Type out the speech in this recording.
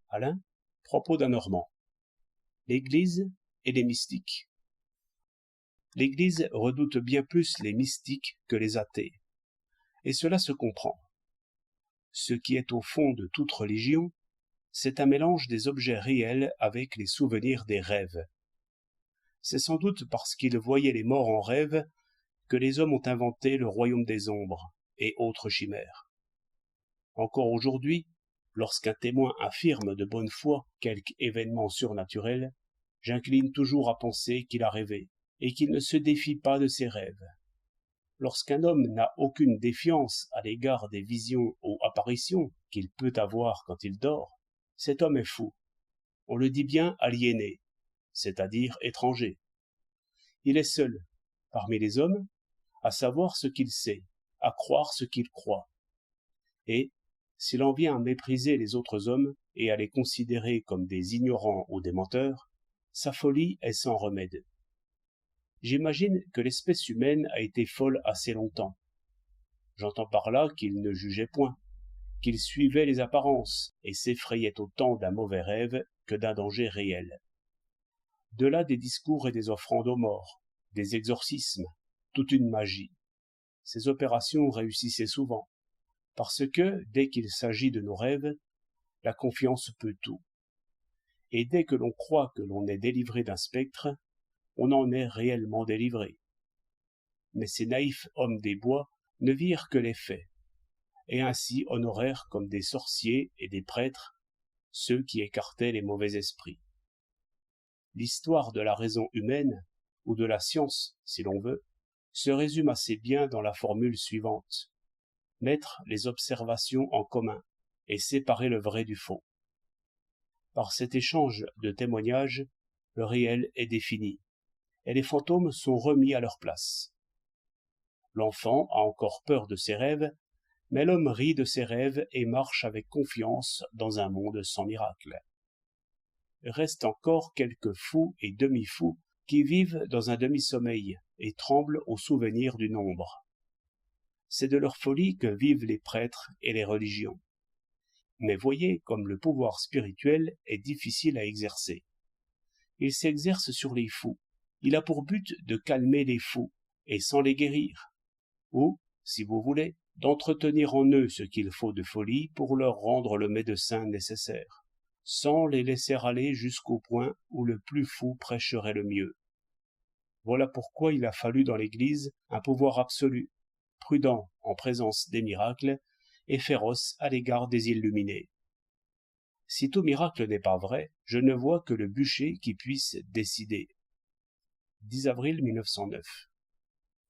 Alain, propos d'un Normand. L'Église et les mystiques. L'Église redoute bien plus les mystiques que les athées, et cela se comprend. Ce qui est au fond de toute religion, c'est un mélange des objets réels avec les souvenirs des rêves. C'est sans doute parce qu'ils voyaient les morts en rêve que les hommes ont inventé le royaume des ombres et autres chimères. Encore aujourd'hui, lorsqu'un témoin affirme de bonne foi quelque événement surnaturel, j'incline toujours à penser qu'il a rêvé, et qu'il ne se défie pas de ses rêves. Lorsqu'un homme n'a aucune défiance à l'égard des visions ou apparitions qu'il peut avoir quand il dort, cet homme est fou. On le dit bien aliéné, c'est-à-dire étranger. Il est seul, parmi les hommes, à savoir ce qu'il sait, à croire ce qu'il croit. Et, s'il en vient à mépriser les autres hommes et à les considérer comme des ignorants ou des menteurs, sa folie est sans remède. J'imagine que l'espèce humaine a été folle assez longtemps. J'entends par là qu'il ne jugeait point, qu'il suivait les apparences et s'effrayait autant d'un mauvais rêve que d'un danger réel. De là des discours et des offrandes aux morts, des exorcismes, toute une magie. Ces opérations réussissaient souvent, parce que, dès qu'il s'agit de nos rêves, la confiance peut tout. Et dès que l'on croit que l'on est délivré d'un spectre, on en est réellement délivré. Mais ces naïfs hommes des bois ne virent que les faits, et ainsi honorèrent comme des sorciers et des prêtres ceux qui écartaient les mauvais esprits. L'histoire de la raison humaine, ou de la science, si l'on veut, se résume assez bien dans la formule suivante: mettre les observations en commun et séparer le vrai du faux. Par cet échange de témoignages, le réel est défini, et les fantômes sont remis à leur place. L'enfant a encore peur de ses rêves, mais l'homme rit de ses rêves et marche avec confiance dans un monde sans miracle. Restent encore quelques fous et demi-fous qui vivent dans un demi-sommeil et tremblent au souvenir du nombre. C'est de leur folie que vivent les prêtres et les religions. Mais voyez comme le pouvoir spirituel est difficile à exercer. Il s'exerce sur les fous. Il a pour but de calmer les fous, et sans les guérir. Ou, si vous voulez, d'entretenir en eux ce qu'il faut de folie pour leur rendre le médecin nécessaire, sans les laisser aller jusqu'au point où le plus fou prêcherait le mieux. Voilà pourquoi il a fallu dans l'Église un pouvoir absolu, prudent en présence des miracles et féroce à l'égard des illuminés. Si tout miracle n'est pas vrai, je ne vois que le bûcher qui puisse décider. 10 avril 1909.